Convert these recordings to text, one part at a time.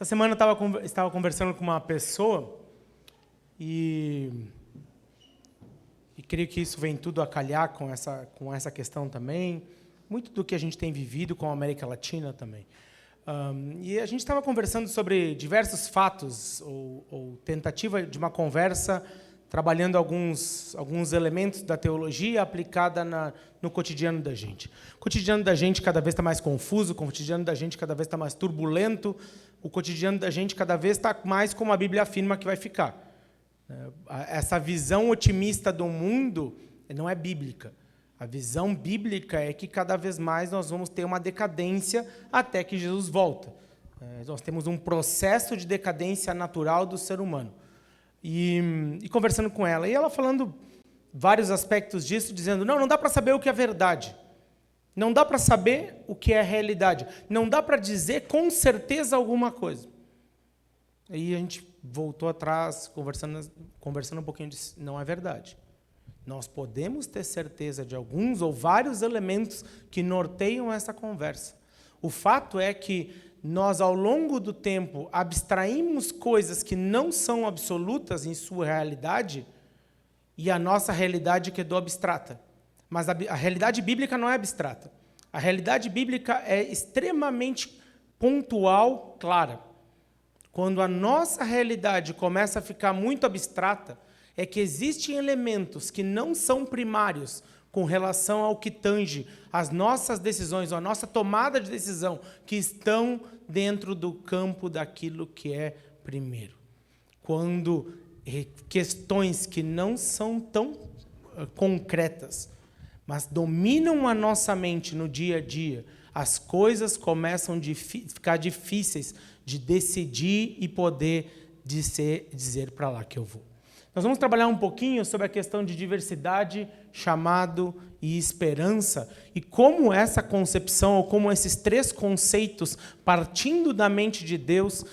Essa semana eu estava conversando com uma pessoa e creio que isso vem tudo a calhar com essa questão também, muito do que a gente tem vivido com a América Latina também. E a gente estava conversando sobre diversos fatos ou tentativa de uma conversa trabalhando alguns elementos da teologia aplicada no cotidiano da gente. O cotidiano da gente cada vez está mais confuso, o cotidiano da gente cada vez está mais turbulento, o cotidiano da gente cada vez está mais como a Bíblia afirma que vai ficar. Essa visão otimista do mundo não é bíblica. A visão bíblica é que cada vez mais nós vamos ter uma decadência até que Jesus volta. Nós temos um processo de decadência natural do ser humano. E conversando com ela, e ela falando vários aspectos disso, dizendo, não dá para saber o que é verdade. Não dá para saber o que é realidade. Não dá para dizer com certeza alguma coisa. Aí a gente voltou atrás, conversando um pouquinho, disse, não é verdade. Nós podemos ter certeza de alguns ou vários elementos que norteiam essa conversa. O fato é que nós, ao longo do tempo, abstraímos coisas que não são absolutas em sua realidade e a nossa realidade quedou abstrata. Mas a realidade bíblica não é abstrata. A realidade bíblica é extremamente pontual, clara. Quando a nossa realidade começa a ficar muito abstrata, é que existem elementos que não são primários com relação ao que tange as nossas decisões, ou a nossa tomada de decisão, que estão dentro do campo daquilo que é primeiro. Quando questões que não são tão concretas, mas dominam a nossa mente no dia a dia, as coisas começam a ficar difíceis de decidir e poder dizer para lá que eu vou. Nós vamos trabalhar um pouquinho sobre a questão de diversidade, chamado e esperança, e como essa concepção, ou como esses três conceitos, partindo da mente de Deus,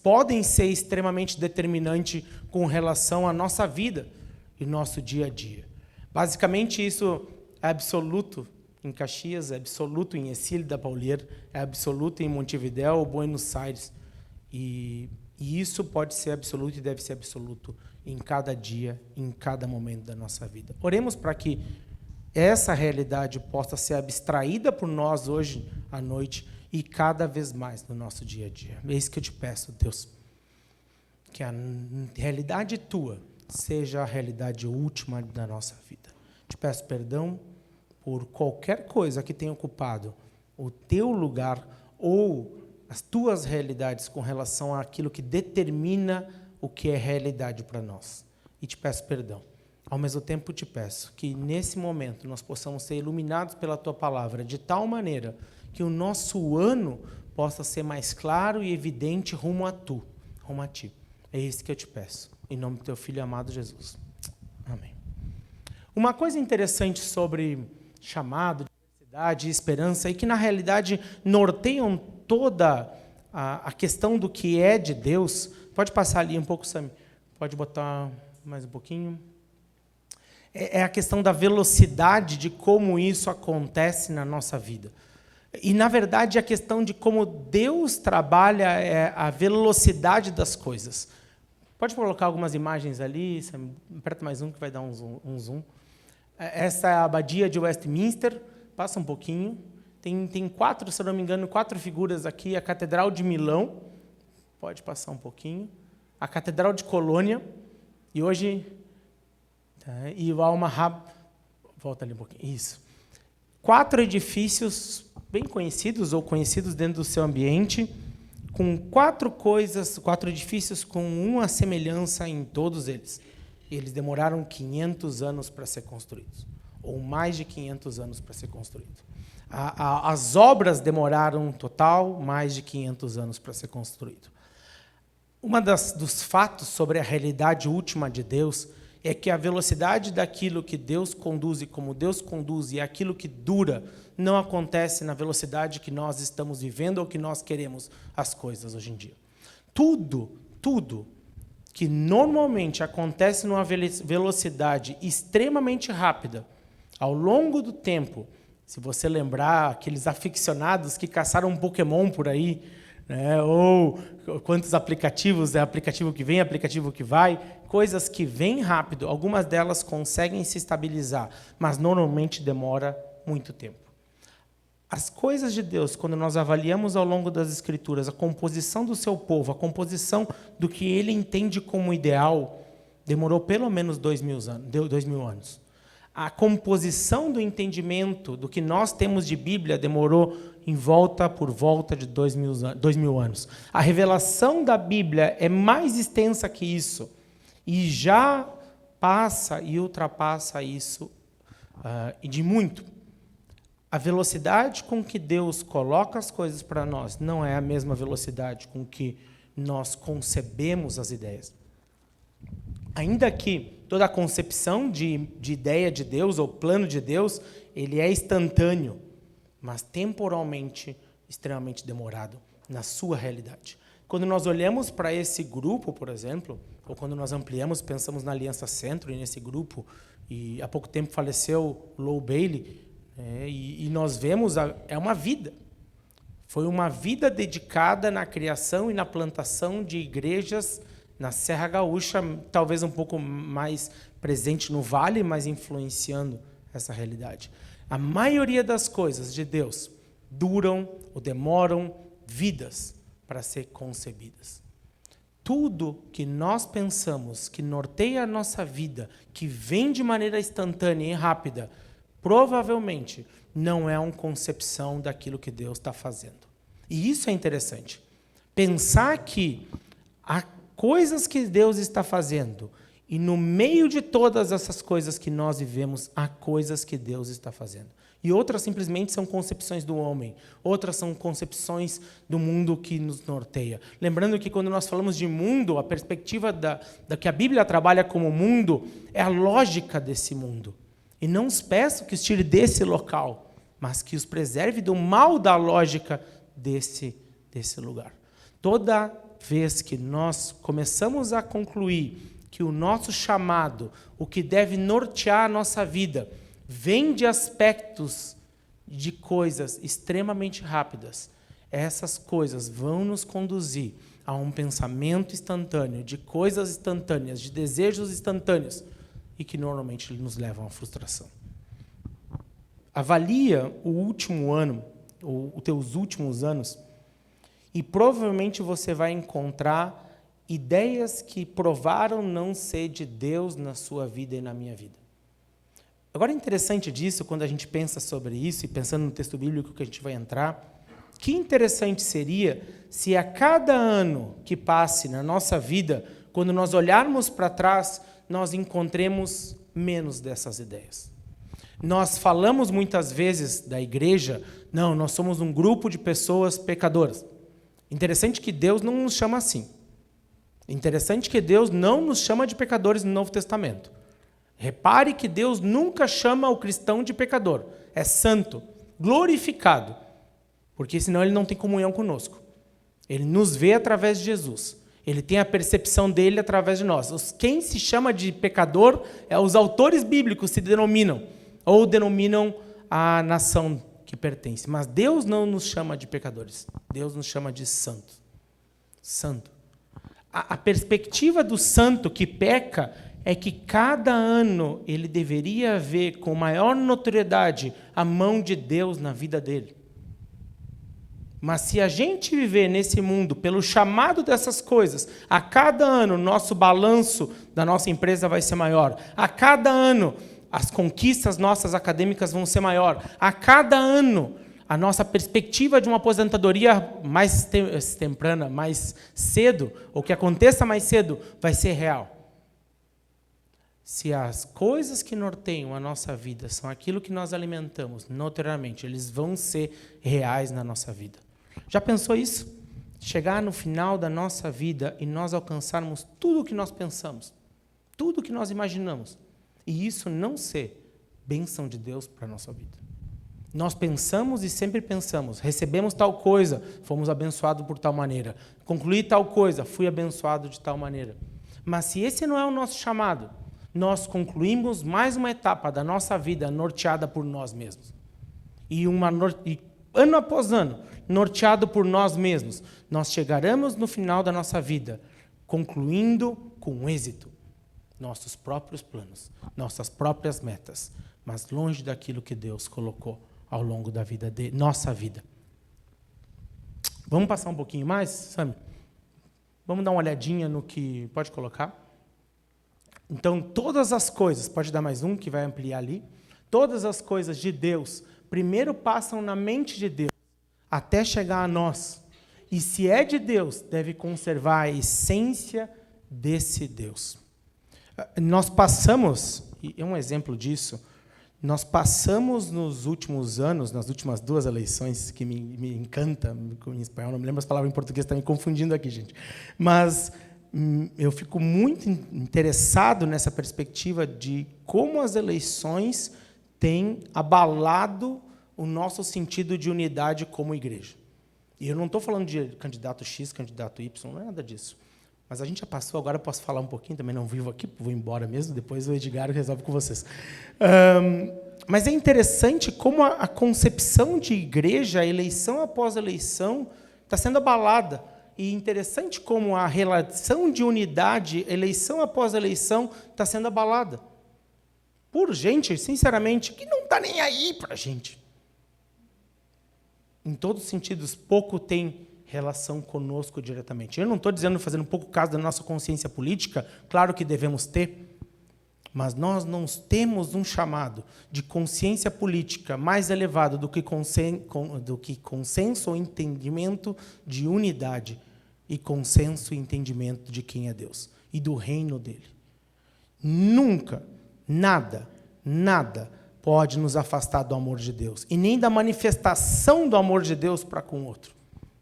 podem ser extremamente determinantes com relação à nossa vida e nosso dia a dia. Basicamente, isso é absoluto em Caxias, é absoluto em Ercílio da Paulier, é absoluto em Montevidéu ou Buenos Aires. E isso pode ser absoluto e deve ser absoluto em cada dia, em cada momento da nossa vida. Oremos para que essa realidade possa ser abstraída por nós hoje à noite e cada vez mais no nosso dia a dia. É isso que eu te peço, Deus. Que a realidade tua seja a realidade última da nossa vida. Te peço perdão por qualquer coisa que tenha ocupado o teu lugar ou as tuas realidades com relação àquilo que determina o que é realidade para nós. E te peço perdão. Ao mesmo tempo te peço que nesse momento nós possamos ser iluminados pela tua palavra de tal maneira que o nosso ano possa ser mais claro e evidente rumo a ti. É isso que eu te peço. Em nome do teu filho amado Jesus. Amém. Uma coisa interessante sobre chamado, diversidade e esperança é que, na realidade, norteiam toda a questão do que é de Deus. Pode passar ali um pouco, Sam. Pode botar mais um pouquinho. É a questão da velocidade de como isso acontece na nossa vida. E, na verdade, a questão de como Deus trabalha é a velocidade das coisas. Pode colocar algumas imagens ali, Sam. Aperta mais um que vai dar um zoom. Essa é a abadia de Westminster. Passa um pouquinho. Tem quatro, se eu não me engano, quatro figuras aqui. A Catedral de Milão. Pode passar um pouquinho. A Catedral de Colônia. E hoje... E o Al-Mahab... Volta ali um pouquinho. Isso. 4 edifícios bem conhecidos ou conhecidos dentro do seu ambiente, com 4 edifícios com uma semelhança em todos eles. Eles demoraram 500 anos para ser construídos. Ou mais de 500 anos para ser construídos. As obras demoraram, total, mais de 500 anos para ser construído. Dos fatos sobre a realidade última de Deus é que a velocidade daquilo que Deus conduz e como Deus conduz e aquilo que dura não acontece na velocidade que nós estamos vivendo ou que nós queremos as coisas hoje em dia. Tudo que normalmente acontece numa velocidade extremamente rápida, ao longo do tempo, se você lembrar aqueles aficionados que caçaram um Pokémon por aí, né? Ou quantos aplicativos, é aplicativo que vem, aplicativo que vai, coisas que vêm rápido, algumas delas conseguem se estabilizar, mas normalmente demora muito tempo. As coisas de Deus, quando nós avaliamos ao longo das Escrituras a composição do seu povo, a composição do que ele entende como ideal, demorou pelo menos 2000 anos. A composição do entendimento do que nós temos de Bíblia demorou por volta de 2000 anos. A revelação da Bíblia é mais extensa que isso e já passa e ultrapassa isso e de muito. A velocidade com que Deus coloca as coisas para nós não é a mesma velocidade com que nós concebemos as ideias. Ainda que toda a concepção de ideia de Deus ou plano de Deus, ele é instantâneo, mas temporalmente extremamente demorado na sua realidade. Quando nós olhamos para esse grupo, por exemplo, ou quando nós ampliamos, pensamos na Aliança Centro e nesse grupo, e há pouco tempo faleceu Lowell Bailey, e nós vemos, é uma vida. Foi uma vida dedicada na criação e na plantação de igrejas na Serra Gaúcha, talvez um pouco mais presente no Vale, mas influenciando essa realidade. A maioria das coisas de Deus duram ou demoram vidas para ser concebidas. Tudo que nós pensamos, que norteia a nossa vida, que vem de maneira instantânea e rápida, provavelmente não é uma concepção daquilo que Deus está fazendo. E isso é interessante. Pensar que há coisas que Deus está fazendo e no meio de todas essas coisas que nós vivemos, há coisas que Deus está fazendo. E outras simplesmente são concepções do homem. Outras são concepções do mundo que nos norteia. Lembrando que quando nós falamos de mundo, a perspectiva da que a Bíblia trabalha como mundo é a lógica desse mundo. E não os peço que os tire desse local, mas que os preserve do mal da lógica desse lugar. Toda vez que nós começamos a concluir que o nosso chamado, o que deve nortear a nossa vida, vem de aspectos de coisas extremamente rápidas, essas coisas vão nos conduzir a um pensamento instantâneo, de coisas instantâneas, de desejos instantâneos, e que normalmente nos levam à frustração. Avalia o último ano, ou os teus últimos anos, e provavelmente você vai encontrar ideias que provaram não ser de Deus na sua vida e na minha vida. Agora, é interessante disso, quando a gente pensa sobre isso, e pensando no texto bíblico que a gente vai entrar, que interessante seria se a cada ano que passe na nossa vida, quando nós olharmos para trás, nós encontremos menos dessas ideias. Nós falamos muitas vezes da igreja, não, nós somos um grupo de pessoas pecadoras. Interessante que Deus não nos chama assim. Interessante que Deus não nos chama de pecadores no Novo Testamento. Repare que Deus nunca chama o cristão de pecador. É santo, glorificado, porque senão ele não tem comunhão conosco. Ele nos vê através de Jesus. Ele tem a percepção dele através de nós. Quem se chama de pecador é os autores bíblicos se denominam, ou denominam a nação que pertence. Mas Deus não nos chama de pecadores. Deus nos chama de santos. Santo. A perspectiva do santo que peca é que cada ano ele deveria ver com maior notoriedade a mão de Deus na vida dele. Mas se a gente viver nesse mundo pelo chamado dessas coisas, a cada ano nosso balanço da nossa empresa vai ser maior. A cada ano as conquistas nossas acadêmicas vão ser maior. A cada ano a nossa perspectiva de uma aposentadoria mais temprana, mais cedo, ou que aconteça mais cedo, vai ser real. Se as coisas que norteiam a nossa vida são aquilo que nós alimentamos notoriamente, eles vão ser reais na nossa vida. Já pensou isso? Chegar no final da nossa vida e nós alcançarmos tudo o que nós pensamos, tudo o que nós imaginamos, e isso não ser bênção de Deus para a nossa vida. Nós pensamos e sempre pensamos, recebemos tal coisa, fomos abençoados por tal maneira, concluí tal coisa, fui abençoado de tal maneira. Mas se esse não é o nosso chamado, nós concluímos mais uma etapa da nossa vida norteada por nós mesmos. E ano após ano, norteado por nós mesmos, nós chegaremos no final da nossa vida, concluindo com êxito nossos próprios planos, nossas próprias metas, mas longe daquilo que Deus colocou ao longo da vida de nossa vida. Vamos passar um pouquinho mais, Sami? Vamos dar uma olhadinha no que pode colocar? Então, todas as coisas, pode dar mais um que vai ampliar ali, todas as coisas de Deus primeiro passam na mente de Deus, até chegar a nós. E se é de Deus, deve conservar a essência desse Deus. Nós passamos, e é um exemplo disso, nós passamos nos últimos anos, nas últimas 2 eleições, que me encanta, em espanhol, não me lembro as palavras em português, está me confundindo aqui, gente. Mas eu fico muito interessado nessa perspectiva de como as eleições têm abalado o nosso sentido de unidade como igreja. E eu não estou falando de candidato X, candidato Y, não é nada disso. Mas a gente já passou, agora eu posso falar um pouquinho, também não vivo aqui, vou embora mesmo, depois o Edgar resolve com vocês. Mas é interessante como a concepção de igreja, eleição após eleição, está sendo abalada. E interessante como a relação de unidade, eleição após eleição, está sendo abalada. Por gente, sinceramente, que não está nem aí para a gente. Em todos os sentidos, pouco tem relação conosco diretamente. Eu não estou dizendo, fazendo pouco caso da nossa consciência política, claro que devemos ter, mas nós não temos um chamado de consciência política mais elevado do que consenso ou entendimento de unidade e consenso e entendimento de quem é Deus e do reino dele. Nunca, nada pode nos afastar do amor de Deus e nem da manifestação do amor de Deus para com o outro.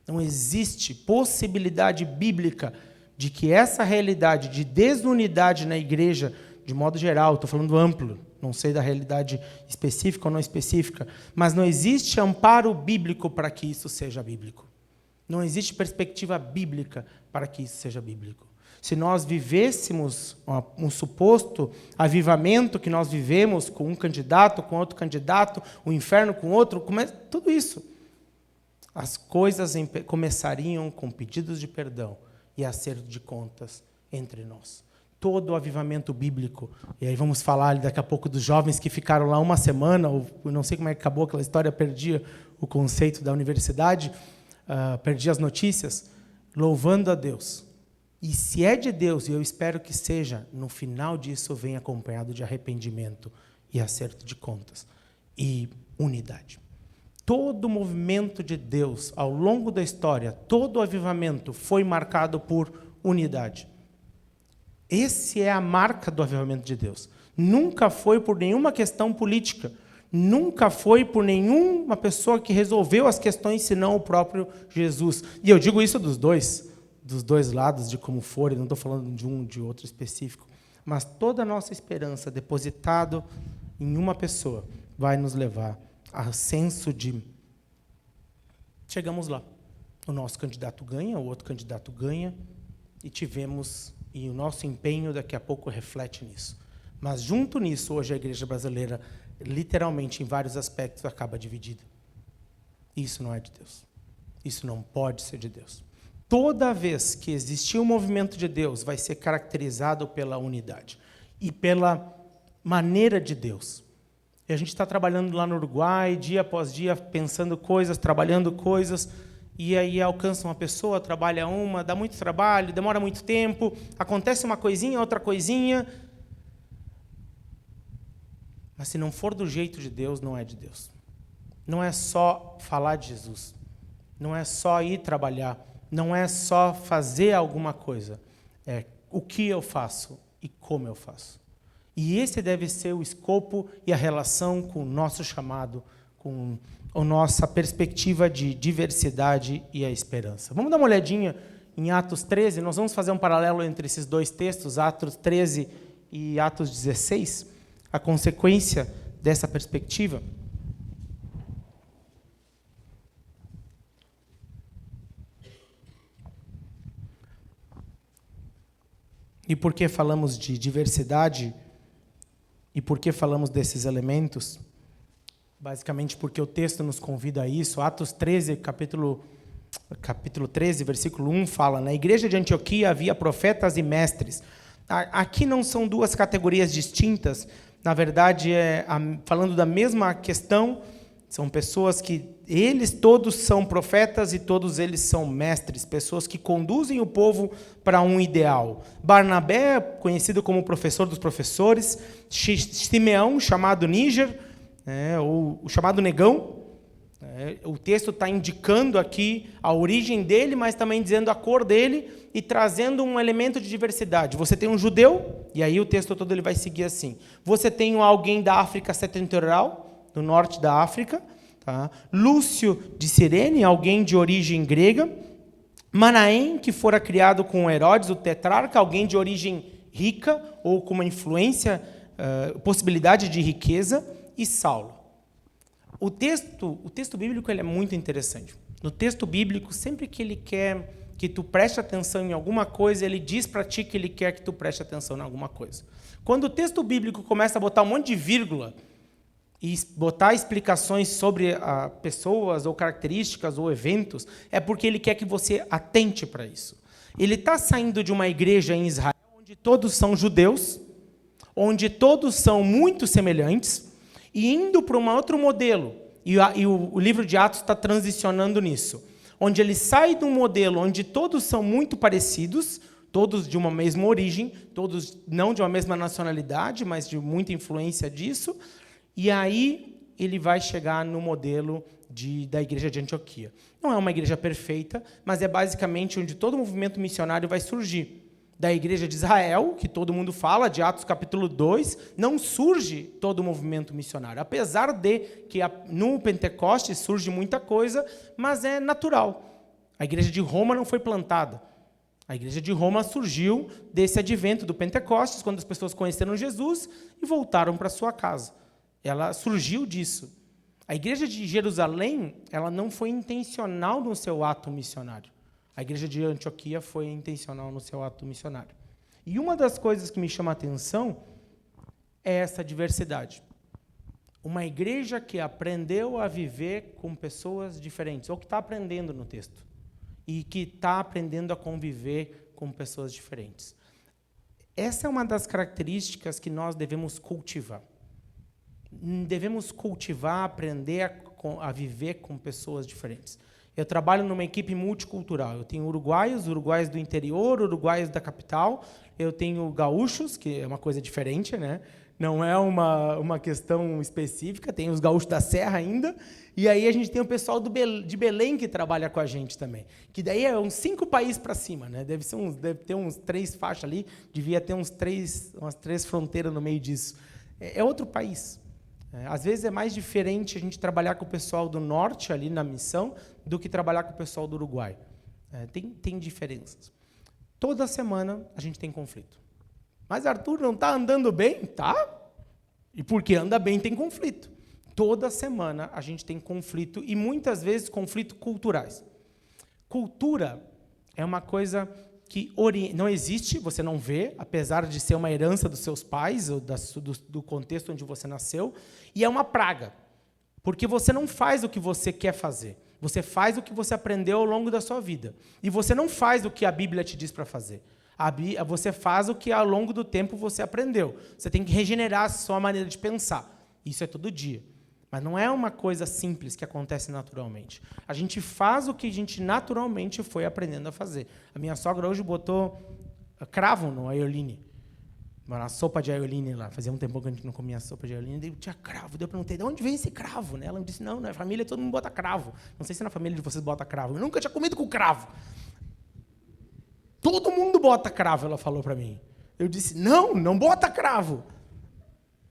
Não existe possibilidade bíblica de que essa realidade de desunidade na igreja, de modo geral, estou falando amplo, não sei da realidade específica ou não específica, mas não existe amparo bíblico para que isso seja bíblico. Não existe perspectiva bíblica para que isso seja bíblico. Se nós vivêssemos um suposto avivamento que nós vivemos com um candidato, com outro candidato, o inferno com outro, tudo isso, as coisas começariam com pedidos de perdão e acerto de contas entre nós. Todo o avivamento bíblico, e aí vamos falar daqui a pouco dos jovens que ficaram lá uma semana, ou não sei como é que acabou aquela história, perdi o conceito da universidade, perdi as notícias, louvando a Deus. E se é de Deus, e eu espero que seja, no final disso vem acompanhado de arrependimento e acerto de contas e unidade. Todo o movimento de Deus, ao longo da história, todo o avivamento foi marcado por unidade. Essa é a marca do avivamento de Deus. Nunca foi por nenhuma questão política, nunca foi por nenhuma pessoa que resolveu as questões, senão o próprio Jesus. E eu digo isso dos dois lados, de como for, eu não estou falando de um, de outro específico, mas toda a nossa esperança depositada em uma pessoa vai nos levar a senso de chegamos lá. O nosso candidato ganha, o outro candidato ganha, e o nosso empenho daqui a pouco reflete nisso. Mas junto nisso, hoje a igreja brasileira, literalmente, em vários aspectos, acaba dividida. Isso não é de Deus. Isso não pode ser de Deus. Toda vez que existir um movimento de Deus, vai ser caracterizado pela unidade e pela maneira de Deus. E a gente está trabalhando lá no Uruguai, dia após dia, pensando coisas, trabalhando coisas, e aí alcança uma pessoa, trabalha uma, dá muito trabalho, demora muito tempo, acontece uma coisinha, outra coisinha. Mas se não for do jeito de Deus, não é de Deus. Não é só falar de Jesus. Não é só ir trabalhar. Não é só fazer alguma coisa. É o que eu faço e como eu faço. E esse deve ser o escopo e a relação com o nosso chamado, com a nossa perspectiva de diversidade e a esperança. Vamos dar uma olhadinha em Atos 13, nós vamos fazer um paralelo entre esses dois textos, Atos 13 e Atos 16, a consequência dessa perspectiva. E por que falamos de diversidade? E por que falamos desses elementos basicamente porque o texto nos convida a isso. Atos 13, capítulo 13, versículo 1, fala: na igreja de Antioquia havia profetas e mestres. Aqui não são duas categorias distintas, na verdade, falando da mesma questão, são pessoas que, eles todos são profetas e todos eles são mestres, pessoas que conduzem o povo para um ideal. Barnabé, conhecido como professor dos professores, Simeão, chamado Níger, ou o chamado Negão. O texto está indicando aqui a origem dele, mas também dizendo a cor dele e trazendo um elemento de diversidade. Você tem um judeu, e aí o texto todo ele vai seguir assim. Você tem alguém da África Setentrional, do norte da África, tá? Lúcio de Cirene, alguém de origem grega. Manaém, que fora criado com Herodes, o tetrarca, alguém de origem rica ou com uma influência, possibilidade de riqueza. E Saulo. O texto bíblico ele é muito interessante. No texto bíblico, sempre que ele quer que tu preste atenção em alguma coisa, ele diz para ti que ele quer que tu preste atenção em alguma coisa. Quando o texto bíblico começa a botar um monte de vírgula e botar explicações sobre pessoas ou características ou eventos, é porque ele quer que você atente para isso. Ele está saindo de uma igreja em Israel onde todos são judeus, onde todos são muito semelhantes, e indo para um outro modelo, e o livro de Atos está transicionando nisso, onde ele sai de um modelo onde todos são muito parecidos, todos de uma mesma origem, todos não de uma mesma nacionalidade, mas de muita influência disso, e aí ele vai chegar no modelo da igreja de Antioquia. Não é uma igreja perfeita, mas é basicamente onde todo o movimento missionário vai surgir. Da igreja de Israel, que todo mundo fala, de Atos capítulo 2, não surge todo o movimento missionário. Apesar de que no Pentecostes surge muita coisa, mas é natural. A igreja de Roma não foi plantada. A igreja de Roma surgiu desse advento do Pentecostes, quando as pessoas conheceram Jesus e voltaram para sua casa. Ela surgiu disso. A igreja de Jerusalém, ela não foi intencional no seu ato missionário. A igreja de Antioquia foi intencional no seu ato missionário. E uma das coisas que me chama a atenção é essa diversidade. Uma igreja que aprendeu a viver com pessoas diferentes, ou que está aprendendo no texto, e que está aprendendo a conviver com pessoas diferentes. Essa é uma das características que nós devemos cultivar. Devemos cultivar, aprender a viver com pessoas diferentes. Eu trabalho numa equipe multicultural. Eu tenho uruguaios do interior, uruguaios da capital. Eu tenho gaúchos, que é uma coisa diferente, né? Não é uma questão específica. Tem os gaúchos da Serra ainda. E aí a gente tem o pessoal de Belém que trabalha com a gente também. Que daí é uns 5 países para cima, né? Deve ter uns 3 faixas ali. Devia ter umas 3 fronteiras no meio disso. É outro país. Às vezes é mais diferente a gente trabalhar com o pessoal do norte, ali na missão, do que trabalhar com o pessoal do Uruguai. Tem diferenças. Toda semana a gente tem conflito. Mas, Arthur, não está andando bem? Tá. E porque anda bem tem conflito. Toda semana a gente tem conflito, e muitas vezes conflitos culturais. Cultura é uma coisa que não existe, você não vê, apesar de ser uma herança dos seus pais, ou do contexto onde você nasceu, e é uma praga, porque você não faz o que você quer fazer, você faz o que você aprendeu ao longo da sua vida, e você não faz o que a Bíblia te diz para fazer, você faz o que ao longo do tempo você aprendeu, você tem que regenerar a sua maneira de pensar, isso é todo dia. Mas não é uma coisa simples que acontece naturalmente. A gente faz o que a gente naturalmente foi aprendendo a fazer. A minha sogra hoje botou cravo no aioline. Na sopa de aioline lá. Fazia um tempo que a gente não comia sopa de aioline. Daí tinha cravo. Eu perguntei, de onde vem esse cravo? Ela me disse, não, na família todo mundo bota cravo. Não sei se na família de vocês bota cravo. Eu nunca tinha comido com cravo. Todo mundo bota cravo, ela falou para mim. Eu disse, não bota cravo.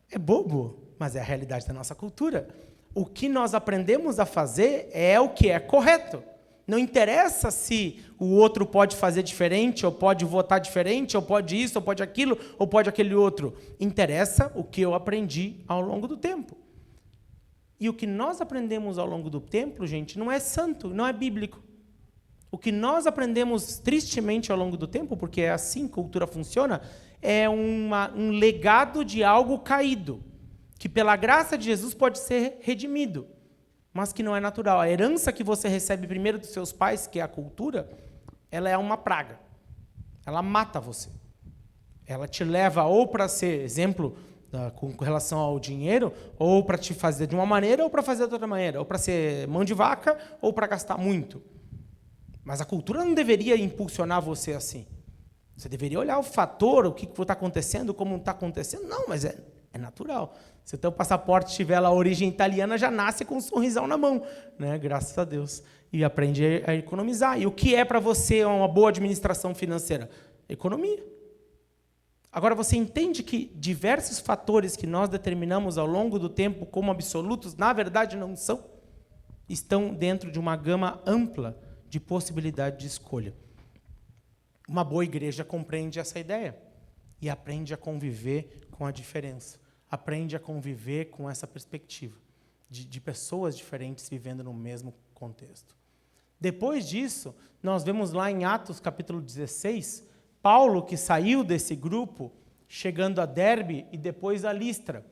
É bobo. Mas é a realidade da nossa cultura. O que nós aprendemos a fazer é o que é correto. Não interessa se o outro pode fazer diferente, ou pode votar diferente, ou pode isso, ou pode aquilo, ou pode aquele outro. Interessa o que eu aprendi ao longo do tempo. E o que nós aprendemos ao longo do tempo, gente, não é santo, não é bíblico. O que nós aprendemos tristemente ao longo do tempo, porque é assim que a cultura funciona, é um legado de algo caído, que pela graça de Jesus pode ser redimido, mas que não é natural. A herança que você recebe primeiro dos seus pais, que é a cultura, ela é uma praga. Ela mata você. Ela te leva ou para ser exemplo com relação ao dinheiro, ou para te fazer de uma maneira, ou para fazer de outra maneira, ou para ser mão de vaca, ou para gastar muito. Mas a cultura não deveria impulsionar você assim. Você deveria olhar o fator, o que está acontecendo, como está acontecendo. Não, mas é natural. Se o teu passaporte tiver lá a origem italiana, já nasce com um sorrisão na mão, né? Graças a Deus. E aprende a economizar. E o que é para você uma boa administração financeira? Economia. Agora, você entende que diversos fatores que nós determinamos ao longo do tempo como absolutos, na verdade não são? Estão dentro de uma gama ampla de possibilidade de escolha. Uma boa igreja compreende essa ideia e aprende a conviver com a diferença. Aprende a conviver com essa perspectiva de pessoas diferentes vivendo no mesmo contexto. Depois disso, nós vemos lá em Atos capítulo 16, Paulo, que saiu desse grupo, chegando a Derbe e depois a Listra,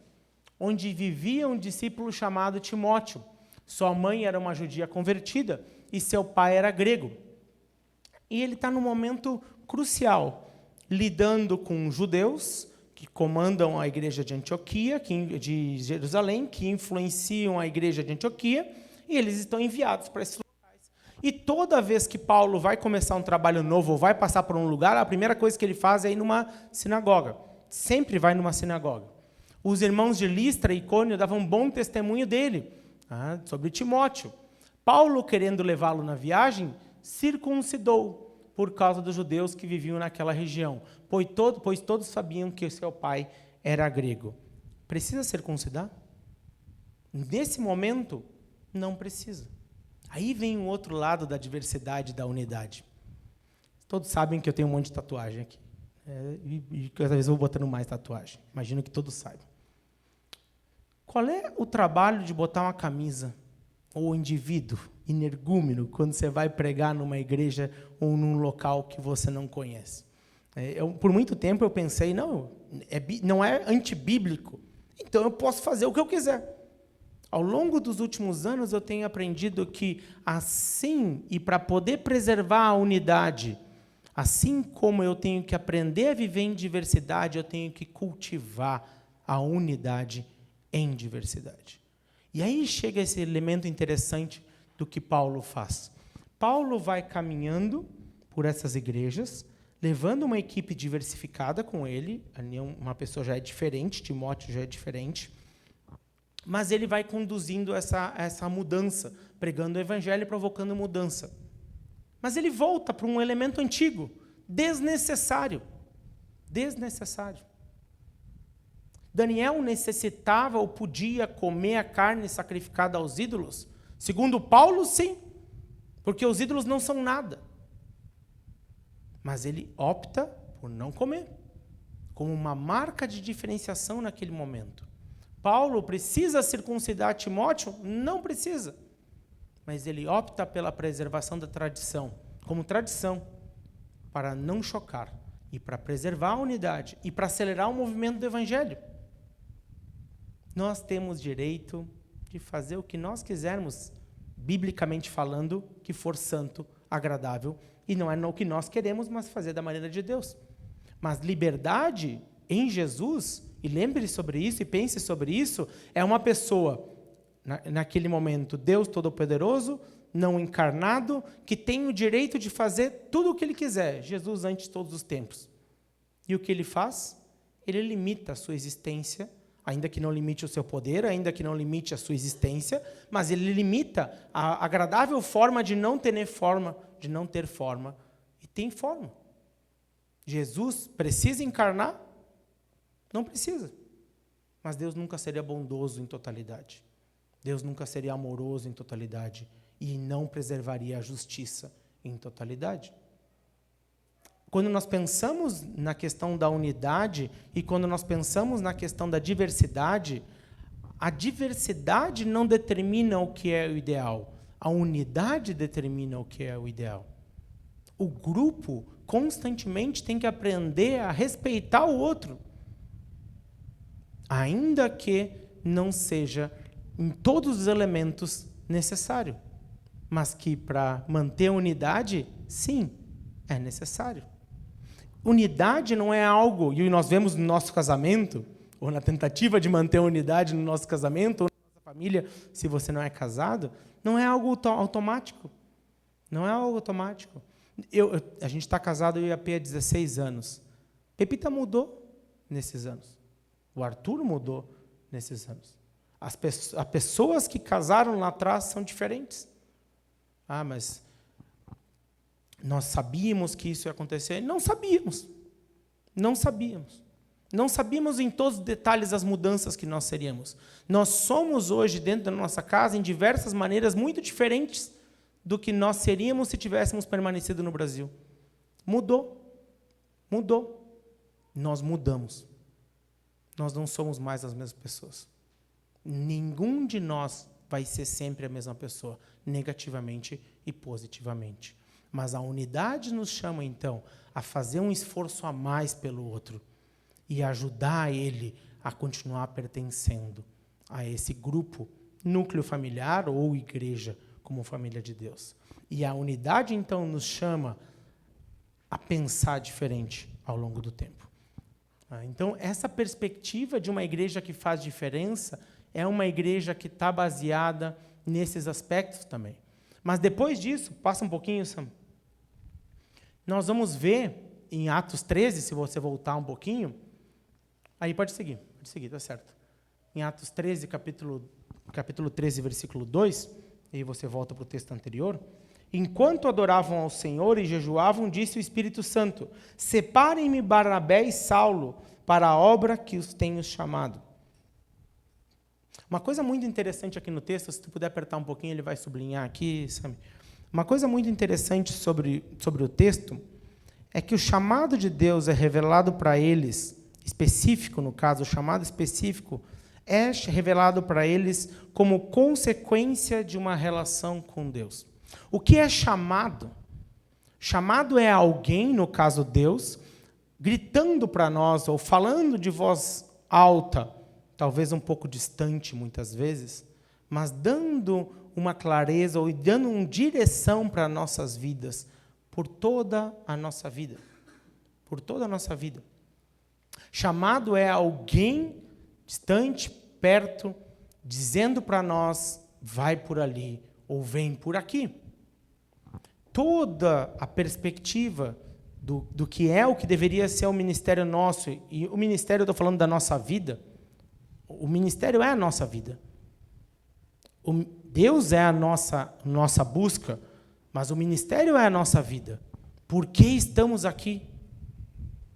onde vivia um discípulo chamado Timóteo. Sua mãe era uma judia convertida e seu pai era grego. E ele está num momento crucial, lidando com judeus que comandam a igreja de Antioquia, de Jerusalém, que influenciam a igreja de Antioquia, e eles estão enviados para esses locais. E toda vez que Paulo vai começar um trabalho novo ou vai passar por um lugar, a primeira coisa que ele faz é ir numa sinagoga. Sempre vai numa sinagoga. Os irmãos de Listra e Icônio davam um bom testemunho dele, sobre Timóteo. Paulo, querendo levá-lo na viagem, circuncidou por causa dos judeus que viviam naquela região, pois todos sabiam que o seu pai era grego. Precisa circuncidar? Nesse momento, não precisa. Aí vem o outro lado da diversidade, da unidade. Todos sabem que eu tenho um monte de tatuagem aqui. E cada vez eu vou botando mais tatuagem. Imagino que todos saibam. Qual é o trabalho de botar uma camisa, ou indivíduo, energúmeno, quando você vai pregar numa igreja ou num local que você não conhece? Por muito tempo eu pensei, não é antibíblico, então eu posso fazer o que eu quiser. Ao longo dos últimos anos, eu tenho aprendido que, assim, e para poder preservar a unidade, assim como eu tenho que aprender a viver em diversidade, eu tenho que cultivar a unidade em diversidade. E aí chega esse elemento interessante do que Paulo faz. Paulo vai caminhando por essas igrejas, levando uma equipe diversificada com ele, ali uma pessoa já é diferente, Timóteo já é diferente, mas ele vai conduzindo essa mudança, pregando o evangelho e provocando mudança. Mas ele volta para um elemento antigo, desnecessário. Desnecessário. Daniel necessitava ou podia comer a carne sacrificada aos ídolos? Segundo Paulo, sim, porque os ídolos não são nada. Mas ele opta por não comer, como uma marca de diferenciação naquele momento. Paulo precisa circuncidar Timóteo? Não precisa. Mas ele opta pela preservação da tradição, como tradição, para não chocar, e para preservar a unidade, e para acelerar o movimento do evangelho. Nós temos direito de fazer o que nós quisermos, biblicamente falando, que for santo, agradável, e não é o que nós queremos, mas fazer da maneira de Deus. Mas liberdade em Jesus, e lembre sobre isso e pense sobre isso, é uma pessoa, naquele momento, Deus Todo-Poderoso, não encarnado, que tem o direito de fazer tudo o que ele quiser, Jesus antes de todos os tempos. E o que ele faz? Ele limita a sua existência, ainda que não limite o seu poder, ainda que não limite a sua existência, mas ele limita a agradável forma de não ter forma, e tem forma. Jesus precisa encarnar? Não precisa. Mas Deus nunca seria bondoso em totalidade. Deus nunca seria amoroso em totalidade e não preservaria a justiça em totalidade. Quando nós pensamos na questão da unidade e quando nós pensamos na questão da diversidade, a diversidade não determina o que é o ideal. A unidade determina o que é o ideal. O grupo constantemente tem que aprender a respeitar o outro, ainda que não seja em todos os elementos necessário, mas que para manter a unidade, sim, é necessário. Unidade não é algo, e nós vemos no nosso casamento, ou na tentativa de manter a unidade no nosso casamento, ou na nossa família, se você não é casado, não é algo automático. Não é algo automático. A gente está casado, eu e a P há 16 anos. Pepita mudou nesses anos. O Arthur mudou nesses anos. As pessoas que casaram lá atrás são diferentes. Ah, mas nós sabíamos que isso ia acontecer? Não sabíamos. Não sabíamos. Não sabíamos em todos os detalhes as mudanças que nós seríamos. Nós somos hoje, dentro da nossa casa, em diversas maneiras muito diferentes do que nós seríamos se tivéssemos permanecido no Brasil. Mudou. Mudou. Nós mudamos. Nós não somos mais as mesmas pessoas. Nenhum de nós vai ser sempre a mesma pessoa, negativamente e positivamente. Mas a unidade nos chama, então, a fazer um esforço a mais pelo outro e ajudar ele a continuar pertencendo a esse grupo, núcleo familiar ou igreja, como família de Deus. E a unidade, então, nos chama a pensar diferente ao longo do tempo. Então, essa perspectiva de uma igreja que faz diferença é uma igreja que está baseada nesses aspectos também. Mas depois disso, passa um pouquinho, Sam, nós vamos ver em Atos 13, se você voltar um pouquinho, aí pode seguir, está certo. Em Atos 13, capítulo 13, versículo 2, aí você volta para o texto anterior. Enquanto adoravam ao Senhor e jejuavam, disse o Espírito Santo: separem-me Barnabé e Saulo para a obra que os tenho chamado. Uma coisa muito interessante aqui no texto, se tu puder apertar um pouquinho, ele vai sublinhar aqui, Sam. Uma coisa muito interessante sobre o texto é que o chamado de Deus é revelado para eles, específico no caso, o chamado específico é revelado para eles como consequência de uma relação com Deus. O que é chamado? Chamado é alguém, no caso Deus, gritando para nós, ou falando de voz alta, talvez um pouco distante muitas vezes, mas dando uma clareza ou dando uma direção para nossas vidas, por toda a nossa vida. Por toda a nossa vida. Chamado é alguém distante, perto, dizendo para nós, vai por ali, ou vem por aqui. Toda a perspectiva do que é o que deveria ser o ministério nosso, e o ministério, eu estou falando da nossa vida, o ministério é a nossa vida. Deus é a nossa busca, mas o ministério é a nossa vida. Por que estamos aqui?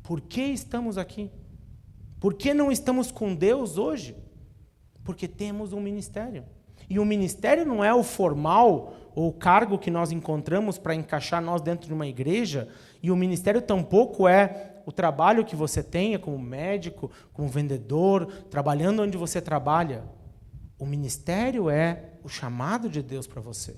Por que estamos aqui? Por que não estamos com Deus hoje? Porque temos um ministério. E o ministério não é o formal ou o cargo que nós encontramos para encaixar nós dentro de uma igreja, e o ministério tampouco é o trabalho que você tenha como médico, como vendedor, trabalhando onde você trabalha. O ministério é o chamado de Deus para você.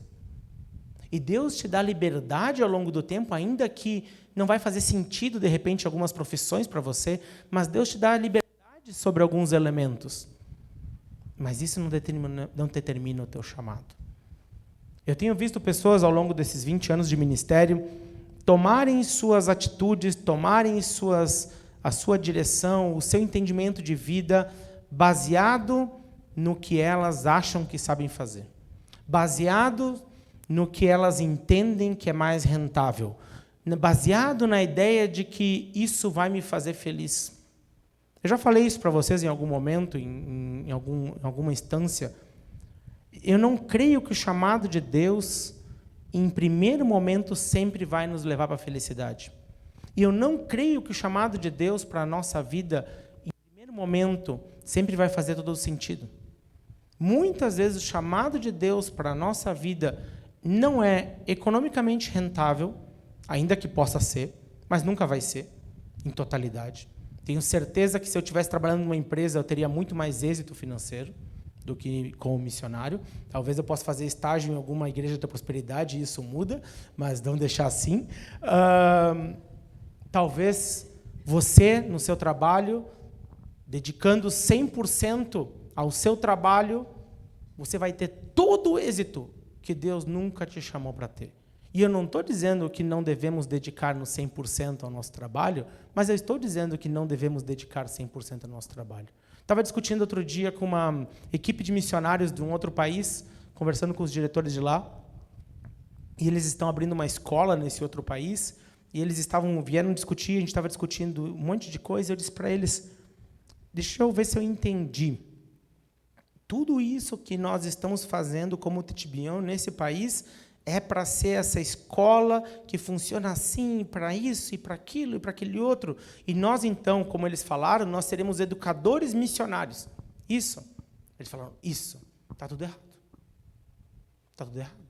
E Deus te dá liberdade ao longo do tempo, ainda que não vai fazer sentido, de repente, algumas profissões para você, mas Deus te dá liberdade sobre alguns elementos. Mas isso não determina o teu chamado. Eu tenho visto pessoas ao longo desses 20 anos de ministério tomarem suas atitudes, tomarem a sua direção, o seu entendimento de vida baseado no que elas acham que sabem fazer. Baseado no que elas entendem que é mais rentável. Baseado na ideia de que isso vai me fazer feliz. Eu já falei isso para vocês em algum momento, em alguma instância. Eu não creio que o chamado de Deus, em primeiro momento, sempre vai nos levar para a felicidade. E eu não creio que o chamado de Deus para a nossa vida, em primeiro momento, sempre vai fazer todo o sentido. Muitas vezes o chamado de Deus para a nossa vida não é economicamente rentável, ainda que possa ser, mas nunca vai ser, em totalidade. Tenho certeza que se eu estivesse trabalhando numa empresa, eu teria muito mais êxito financeiro do que como missionário. Talvez eu possa fazer estágio em alguma igreja da prosperidade e isso muda, mas vamos deixar assim. Talvez você, no seu trabalho, dedicando 100% ao seu trabalho, você vai ter todo o êxito que Deus nunca te chamou para ter. E eu não estou dizendo que não devemos dedicar-nos 100% ao nosso trabalho, mas eu estou dizendo que não devemos dedicar 100% ao nosso trabalho. Estava discutindo outro dia com uma equipe de missionários de um outro país, conversando com os diretores de lá, e eles estão abrindo uma escola nesse outro país, e eles vieram discutir, a gente estava discutindo um monte de coisa, e eu disse para eles, deixa eu ver se eu entendi. Tudo isso que nós estamos fazendo como Titibião nesse país é para ser essa escola que funciona assim, para isso, e para aquilo, e para aquele outro. E nós, então, como eles falaram, nós seremos educadores missionários. Isso. Eles falaram, isso. Está tudo errado. Está tudo errado.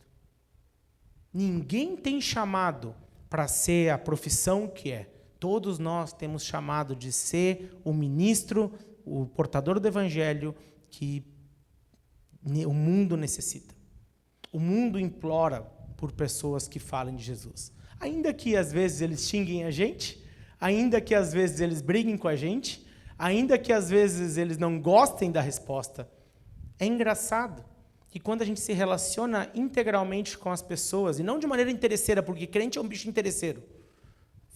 Ninguém tem chamado para ser a profissão que é. Todos nós temos chamado de ser o ministro, o portador do evangelho que o mundo necessita. O mundo implora por pessoas que falem de Jesus. Ainda que, às vezes, eles xinguem a gente, ainda que, às vezes, eles briguem com a gente, ainda que, às vezes, eles não gostem da resposta. É engraçado que, quando a gente se relaciona integralmente com as pessoas, e não de maneira interesseira, porque crente é um bicho interesseiro,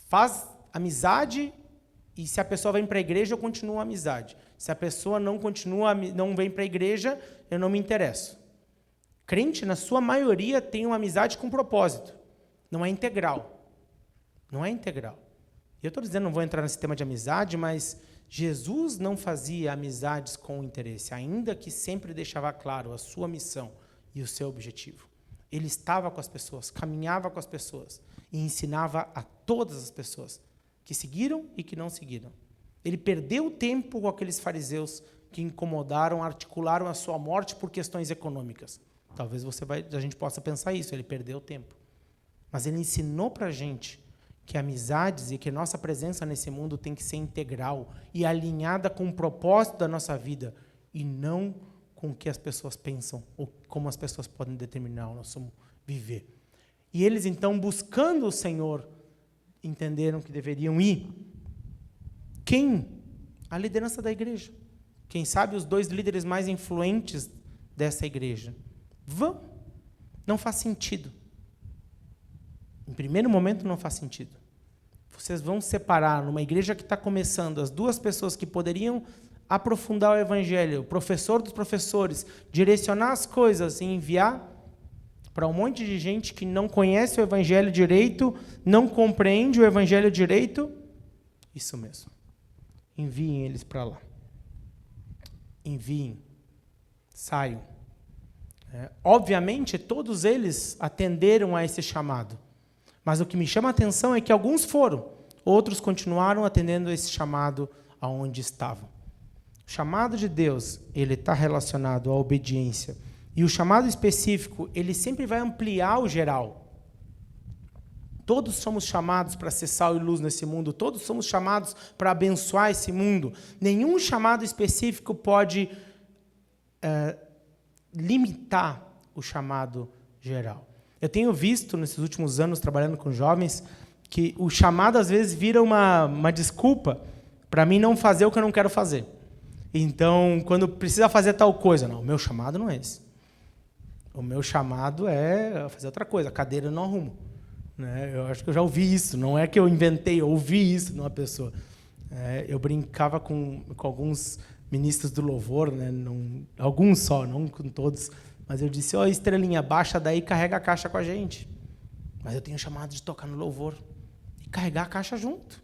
faz amizade, e se a pessoa vem para a igreja, eu continuo a amizade. Se a pessoa não vem para a igreja, eu não me interesso. Crente, na sua maioria, tem uma amizade com propósito. Não é integral. Não é integral. Eu estou dizendo, não vou entrar nesse tema de amizade, mas Jesus não fazia amizades com interesse, ainda que sempre deixava claro a sua missão e o seu objetivo. Ele estava com as pessoas, caminhava com as pessoas e ensinava a todas as pessoas que seguiram e que não seguiram. Ele perdeu tempo com aqueles fariseus que incomodaram, articularam a sua morte por questões econômicas. Talvez a gente possa pensar isso, ele perdeu tempo. Mas ele ensinou para a gente que amizades e que nossa presença nesse mundo tem que ser integral e alinhada com o propósito da nossa vida e não com o que as pessoas pensam ou como as pessoas podem determinar o nosso viver. E eles, então, buscando o Senhor, entenderam que deveriam ir. Quem? A liderança da igreja. Quem sabe os 2 líderes mais influentes dessa igreja. Vão. Não faz sentido. Em primeiro momento, não faz sentido. Vocês vão separar, numa igreja que está começando, as 2 pessoas que poderiam aprofundar o evangelho, o professor dos professores, direcionar as coisas e enviar para um monte de gente que não conhece o evangelho direito, não compreende o evangelho direito. Isso mesmo. Enviem eles para lá. Enviem. Saiam. Obviamente, todos eles atenderam a esse chamado. Mas o que me chama a atenção é que alguns foram, outros continuaram atendendo a esse chamado aonde estavam. O chamado de Deus, ele está relacionado à obediência. E o chamado específico, ele sempre vai ampliar o geral. Todos somos chamados para ser sal e luz nesse mundo, todos somos chamados para abençoar esse mundo. Nenhum chamado específico pode limitar o chamado geral. Eu tenho visto, nesses últimos anos, trabalhando com jovens, que o chamado, às vezes, vira uma desculpa para mim não fazer o que eu não quero fazer. Então, quando precisa fazer tal coisa, não, o meu chamado não é esse. O meu chamado é fazer outra coisa, a cadeira eu não arrumo. Né? Eu acho que eu já ouvi isso, não é que eu inventei, eu ouvi isso numa pessoa. Eu brincava com alguns ministros do louvor, né? Alguns só, não com todos, mas eu disse, estrelinha, baixa daí e carrega a caixa com a gente. Mas eu tenho chamado de tocar no louvor e carregar a caixa junto.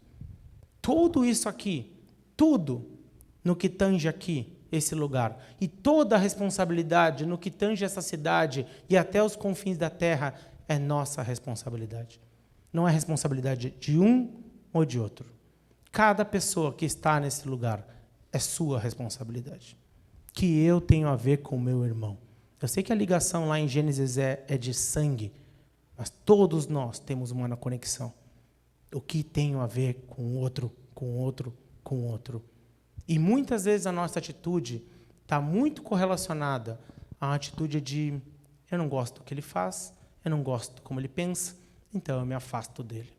Tudo isso aqui, tudo no que tange aqui, esse lugar, e toda a responsabilidade no que tange essa cidade e até os confins da terra é nossa responsabilidade. Não é responsabilidade de um ou de outro. Cada pessoa que está nesse lugar é sua responsabilidade. Que eu tenho a ver com o meu irmão. Eu sei que a ligação lá em Gênesis é de sangue, mas todos nós temos uma conexão. O que tenho a ver com o outro, com o outro, com o outro. E muitas vezes a nossa atitude está muito correlacionada à atitude de eu não gosto do que ele faz, eu não gosto como ele pensa, então eu me afasto dele.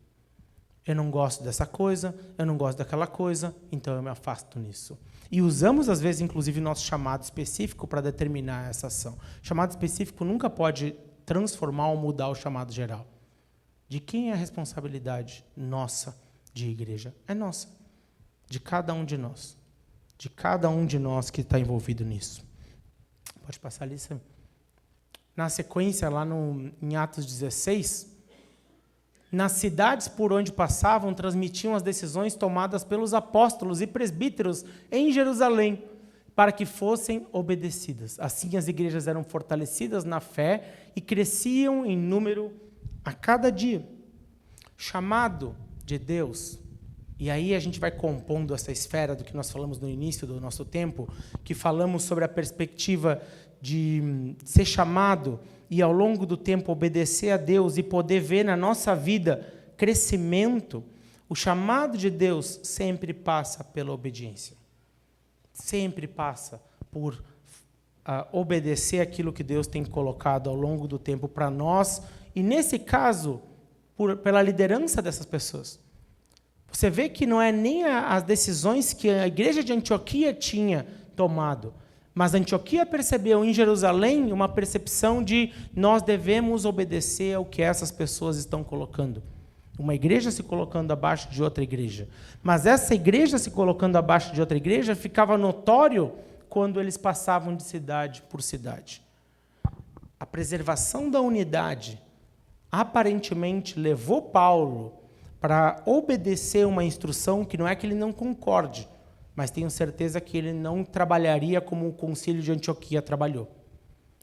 eu não gosto dessa coisa, eu não gosto daquela coisa, então eu me afasto nisso. E usamos, às vezes, inclusive, nosso chamado específico para determinar essa ação. O chamado específico nunca pode transformar ou mudar o chamado geral. De quem é a responsabilidade nossa de igreja? É nossa. De cada um de nós. De cada um de nós que está envolvido nisso. Pode passar ali, Sam. Na sequência, lá em Atos 16, nas cidades por onde passavam, transmitiam as decisões tomadas pelos apóstolos e presbíteros em Jerusalém, para que fossem obedecidas. Assim, as igrejas eram fortalecidas na fé e cresciam em número a cada dia. Chamado de Deus, e aí a gente vai compondo essa esfera do que nós falamos no início do nosso tempo, que falamos sobre a perspectiva de ser chamado e, ao longo do tempo, obedecer a Deus e poder ver na nossa vida crescimento. O chamado de Deus sempre passa pela obediência. Sempre passa por obedecer aquilo que Deus tem colocado ao longo do tempo para nós, e, nesse caso, pela liderança dessas pessoas. Você vê que não é nem as decisões que a igreja de Antioquia tinha tomado, mas Antioquia percebeu em Jerusalém uma percepção de nós devemos obedecer ao que essas pessoas estão colocando. Uma igreja se colocando abaixo de outra igreja. Mas essa igreja se colocando abaixo de outra igreja ficava notório quando eles passavam de cidade por cidade. A preservação da unidade aparentemente levou Paulo para obedecer uma instrução que não é que ele não concorde, mas tenho certeza que ele não trabalharia como o Concílio de Antioquia trabalhou.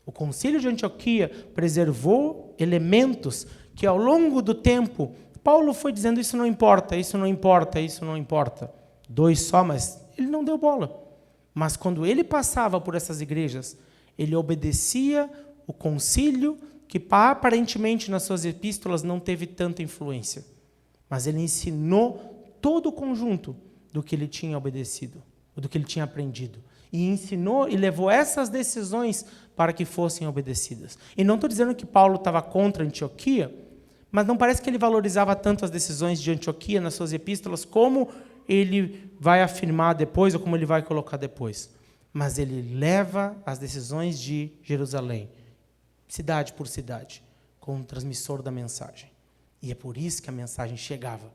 O Concílio de Antioquia preservou elementos que, ao longo do tempo, Paulo foi dizendo: isso não importa, isso não importa, isso não importa. 2 só, mas ele não deu bola. Mas quando ele passava por essas igrejas, ele obedecia o concílio, que aparentemente nas suas epístolas não teve tanta influência. Mas ele ensinou todo o conjunto do que ele tinha obedecido, do que ele tinha aprendido. E ensinou e levou essas decisões para que fossem obedecidas. E não estou dizendo que Paulo estava contra Antioquia, mas não parece que ele valorizava tanto as decisões de Antioquia nas suas epístolas, como ele vai afirmar depois, ou como ele vai colocar depois. Mas ele leva as decisões de Jerusalém, cidade por cidade, como transmissor da mensagem. E é por isso que a mensagem chegava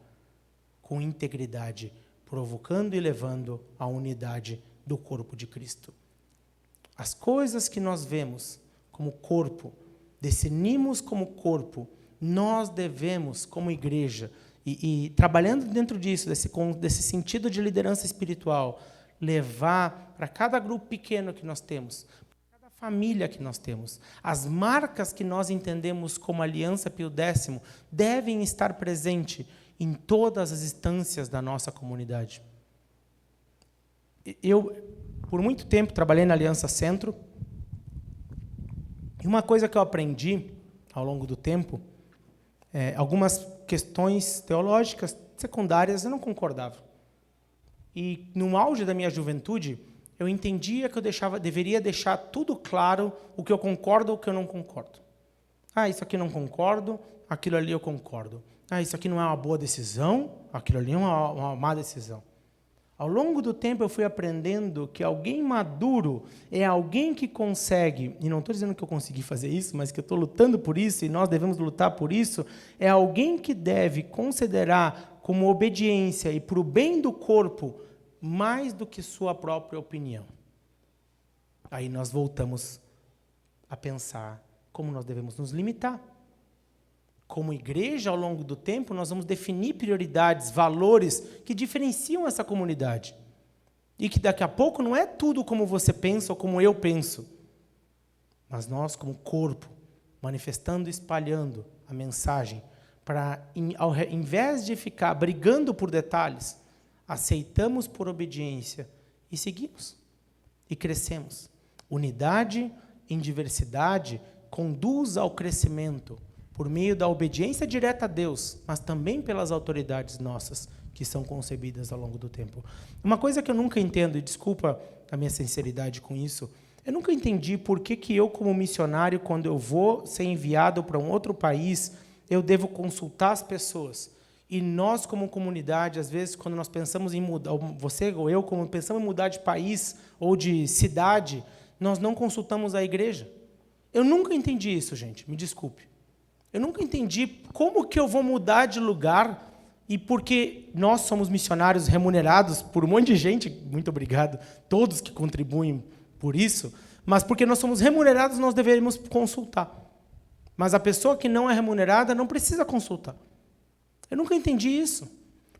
com integridade, provocando e levando à unidade do corpo de Cristo. As coisas que nós vemos como corpo, definimos como corpo, nós devemos, como igreja, e trabalhando dentro disso, desse sentido de liderança espiritual, levar para cada grupo pequeno que nós temos, para cada família que nós temos, as marcas que nós entendemos como Aliança Pio X devem estar presentes em todas as instâncias da nossa comunidade. Eu, por muito tempo, trabalhei na Aliança Centro, e uma coisa que eu aprendi ao longo do tempo, algumas questões teológicas secundárias eu não concordava. E, no auge da minha juventude, eu entendia que eu deveria deixar tudo claro, o que eu concordo ou o que eu não concordo. Isso aqui não concordo, aquilo ali eu concordo. Isso aqui não é uma boa decisão, aquilo ali é uma má decisão. Ao longo do tempo eu fui aprendendo que alguém maduro é alguém que consegue, e não estou dizendo que eu consegui fazer isso, mas que eu estou lutando por isso, e nós devemos lutar por isso, é alguém que deve considerar como obediência e para o bem do corpo, mais do que sua própria opinião. Aí nós voltamos a pensar como nós devemos nos limitar. Como igreja, ao longo do tempo, nós vamos definir prioridades, valores que diferenciam essa comunidade. E que daqui a pouco não é tudo como você pensa ou como eu penso. Mas nós, como corpo, manifestando e espalhando a mensagem, para, ao invés de ficar brigando por detalhes, aceitamos por obediência e seguimos. E crescemos. Unidade em diversidade conduz ao crescimento, por meio da obediência direta a Deus, mas também pelas autoridades nossas, que são concebidas ao longo do tempo. Uma coisa que eu nunca entendo, e desculpa a minha sinceridade com isso, eu nunca entendi por que eu, como missionário, quando eu vou ser enviado para um outro país, eu devo consultar as pessoas E nós, como comunidade, às vezes, quando nós pensamos em mudar, você ou eu, como pensamos em mudar de país ou de cidade, nós não consultamos a igreja. Eu nunca entendi isso, gente, me desculpe. Eu nunca entendi como que eu vou mudar de lugar e porque nós somos missionários remunerados por um monte de gente, muito obrigado, todos que contribuem por isso, mas porque nós somos remunerados, nós deveríamos consultar. Mas a pessoa que não é remunerada não precisa consultar. Eu nunca entendi isso.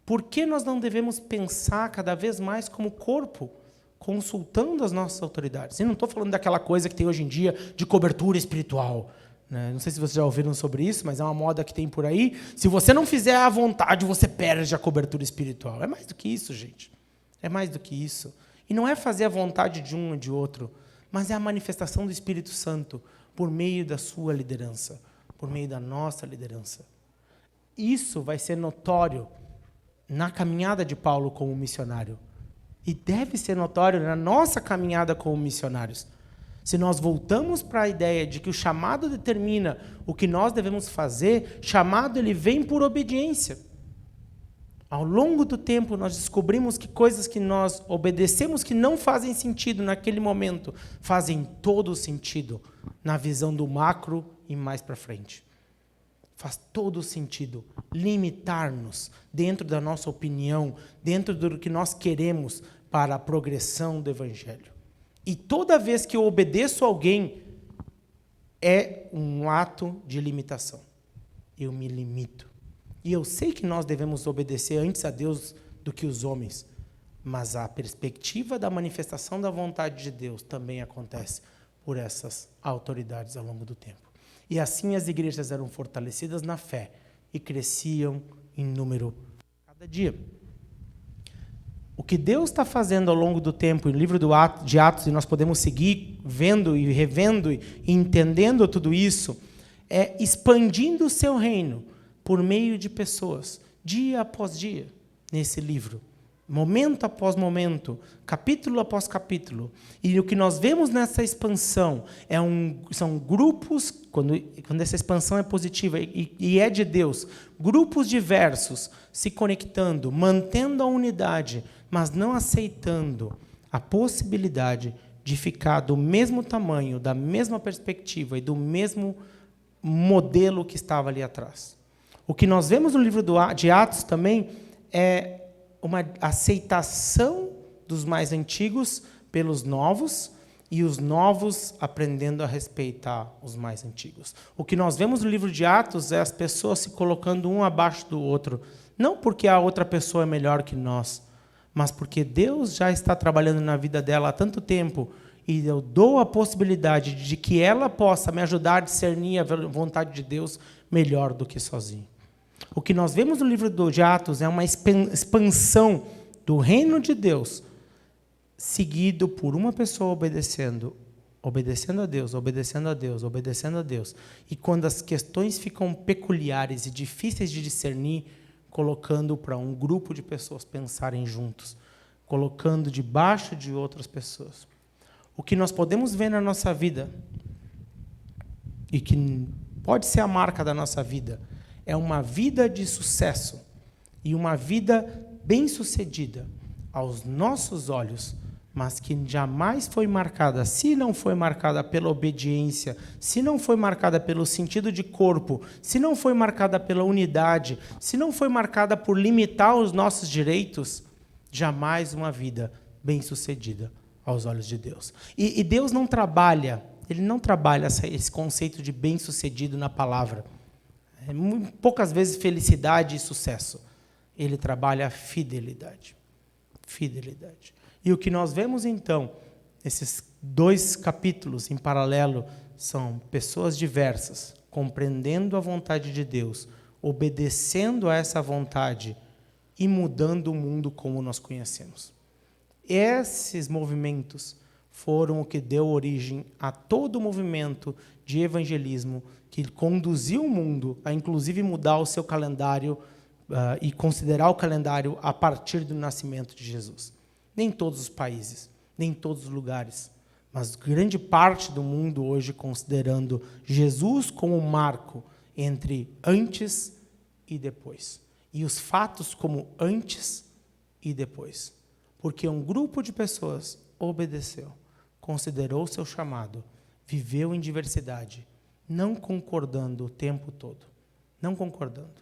Por que nós não devemos pensar cada vez mais como corpo, consultando as nossas autoridades? E não estou falando daquela coisa que tem hoje em dia de cobertura espiritual. Não sei se vocês já ouviram sobre isso, mas é uma moda que tem por aí. Se você não fizer à vontade, você perde a cobertura espiritual. É mais do que isso, gente. É mais do que isso. E não é fazer a vontade de um ou de outro, mas é a manifestação do Espírito Santo por meio da sua liderança, por meio da nossa liderança. Isso vai ser notório na caminhada de Paulo como missionário. E deve ser notório na nossa caminhada como missionários. Se nós voltamos para a ideia de que o chamado determina o que nós devemos fazer, chamado ele vem por obediência. Ao longo do tempo, nós descobrimos que coisas que nós obedecemos que não fazem sentido naquele momento, fazem todo sentido na visão do macro e mais para frente. Faz todo sentido limitar-nos dentro da nossa opinião, dentro do que nós queremos para a progressão do Evangelho. E toda vez que eu obedeço a alguém, é um ato de limitação. Eu me limito. E eu sei que nós devemos obedecer antes a Deus do que os homens, mas a perspectiva da manifestação da vontade de Deus também acontece por essas autoridades ao longo do tempo. E assim as igrejas eram fortalecidas na fé e cresciam em número cada dia. O que Deus está fazendo ao longo do tempo, no livro de Atos, e nós podemos seguir vendo e revendo e entendendo tudo isso, é expandindo o seu reino por meio de pessoas, dia após dia, nesse livro. Momento após momento, capítulo após capítulo. E o que nós vemos nessa expansão são grupos, quando essa expansão é positiva e é de Deus, grupos diversos se conectando, mantendo a unidade, mas não aceitando a possibilidade de ficar do mesmo tamanho, da mesma perspectiva e do mesmo modelo que estava ali atrás. O que nós vemos no livro de Atos também é uma aceitação dos mais antigos pelos novos e os novos aprendendo a respeitar os mais antigos. O que nós vemos no livro de Atos é as pessoas se colocando um abaixo do outro, não porque a outra pessoa é melhor que nós, mas porque Deus já está trabalhando na vida dela há tanto tempo e eu dou a possibilidade de que ela possa me ajudar a discernir a vontade de Deus melhor do que sozinho. O que nós vemos no livro de Atos é uma expansão do reino de Deus, seguido por uma pessoa obedecendo a Deus, obedecendo a Deus, obedecendo a Deus. E quando as questões ficam peculiares e difíceis de discernir, colocando para um grupo de pessoas pensarem juntos, colocando debaixo de outras pessoas. O que nós podemos ver na nossa vida, e que pode ser a marca da nossa vida, é uma vida de sucesso e uma vida bem-sucedida aos nossos olhos, mas que jamais foi marcada, se não foi marcada pela obediência, se não foi marcada pelo sentido de corpo, se não foi marcada pela unidade, se não foi marcada por limitar os nossos direitos, jamais uma vida bem-sucedida aos olhos de Deus. E Deus não trabalha, Ele não trabalha esse conceito de bem-sucedido na palavra. Poucas vezes felicidade e sucesso. Ele trabalha a fidelidade. Fidelidade. E o que nós vemos, então, esses dois capítulos em paralelo, são pessoas diversas, compreendendo a vontade de Deus, obedecendo a essa vontade e mudando o mundo como nós conhecemos. Esses movimentos foram o que deu origem a todo o movimento de evangelismo que conduziu o mundo a, inclusive, mudar o seu calendário e considerar o calendário a partir do nascimento de Jesus. Nem todos os países, nem todos os lugares, mas grande parte do mundo hoje considerando Jesus como um marco entre antes e depois. e os fatos como antes e depois. Porque um grupo de pessoas obedeceu, considerou seu chamado, viveu em diversidade, não concordando o tempo todo, não concordando,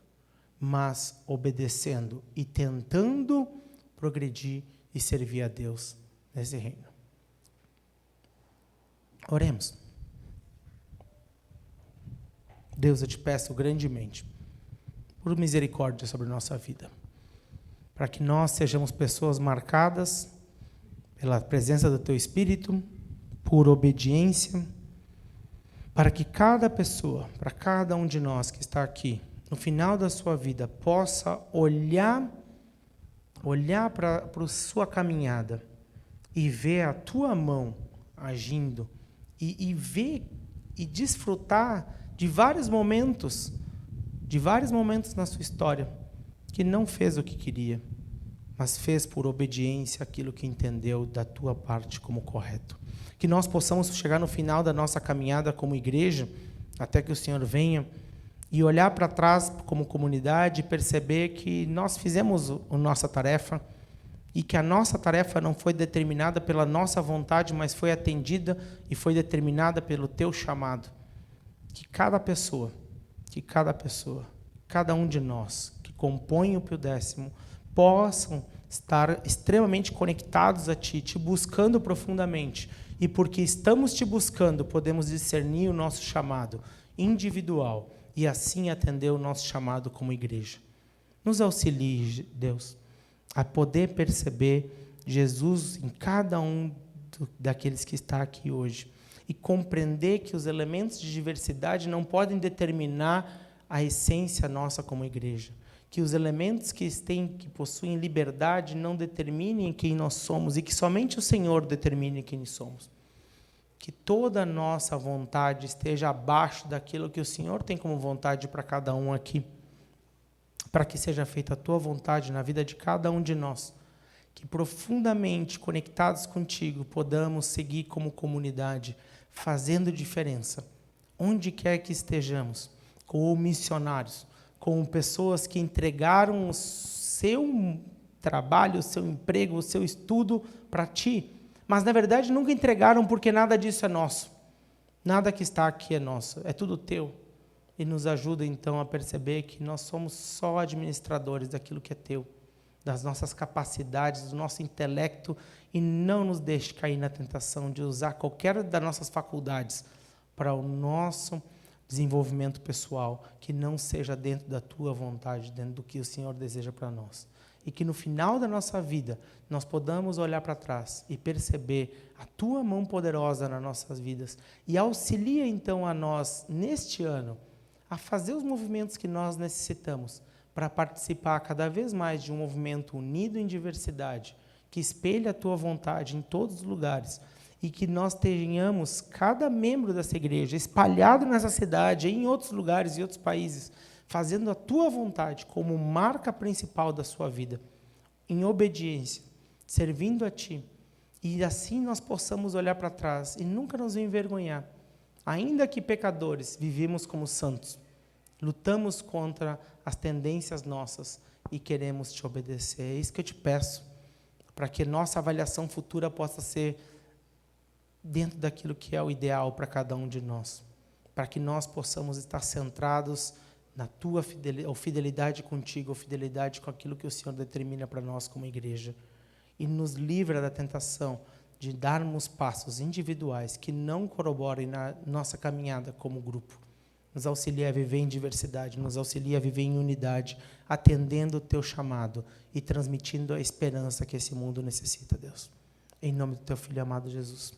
mas obedecendo e tentando progredir e servir a Deus nesse reino. Oremos. Deus, eu te peço grandemente, por misericórdia sobre a nossa vida, para que nós sejamos pessoas marcadas pela presença do Teu Espírito, por obediência, para que cada pessoa, para cada um de nós que está aqui, no final da sua vida, possa olhar para a sua caminhada e ver a Tua mão agindo e ver e desfrutar de vários momentos na sua história, que não fez o que queria, mas fez por obediência aquilo que entendeu da tua parte como correto. Que nós possamos chegar no final da nossa caminhada como igreja, até que o Senhor venha, e olhar para trás como comunidade e perceber que nós fizemos a nossa tarefa, e que a nossa tarefa não foi determinada pela nossa vontade, mas foi atendida e foi determinada pelo teu chamado. Que cada pessoa, cada um de nós que compõe o Pio Décimo, possam estar extremamente conectados a Ti, Te buscando profundamente. E porque estamos Te buscando, podemos discernir o nosso chamado individual e assim atender o nosso chamado como igreja. Nos auxilie, Deus, a poder perceber Jesus em cada um daqueles que está aqui hoje e compreender que os elementos de diversidade não podem determinar a essência nossa como igreja. Que os elementos que possuem liberdade não determinem quem nós somos e que somente o Senhor determine quem somos. Que toda a nossa vontade esteja abaixo daquilo que o Senhor tem como vontade para cada um aqui. Para que seja feita a Tua vontade na vida de cada um de nós. Que profundamente conectados contigo podamos seguir como comunidade, fazendo diferença, onde quer que estejamos, como missionários, como pessoas que entregaram o seu trabalho, o seu emprego, o seu estudo para Ti, mas na verdade nunca entregaram porque nada disso é nosso, nada que está aqui é nosso, é tudo Teu, e nos ajuda então a perceber que nós somos só administradores daquilo que é Teu, das nossas capacidades, do nosso intelecto, e não nos deixe cair na tentação de usar qualquer das nossas faculdades para o nosso desenvolvimento pessoal, que não seja dentro da Tua vontade, dentro do que o Senhor deseja para nós. E que no final da nossa vida, nós podamos olhar para trás e perceber a Tua mão poderosa nas nossas vidas, e auxilia então a nós, neste ano, a fazer os movimentos que nós necessitamos para participar cada vez mais de um movimento unido em diversidade, que espelhe a Tua vontade em todos os lugares, e que nós tenhamos cada membro dessa igreja espalhado nessa cidade, em outros lugares e outros países, fazendo a Tua vontade como marca principal da sua vida, em obediência, servindo a Ti, e assim nós possamos olhar para trás e nunca nos envergonhar. Ainda que pecadores, vivemos como santos, lutamos contra as tendências nossas e queremos Te obedecer. É isso que eu Te peço, para que nossa avaliação futura possa ser dentro daquilo que é o ideal para cada um de nós, para que nós possamos estar centrados na Tua fidelidade contigo, ou fidelidade com aquilo que o Senhor determina para nós como igreja, e nos livra da tentação de darmos passos individuais que não corroborem na nossa caminhada como grupo. Nos auxilia a viver em diversidade, nos auxilia a viver em unidade, atendendo o Teu chamado e transmitindo a esperança que esse mundo necessita, Deus. Em nome do Teu Filho amado Jesus.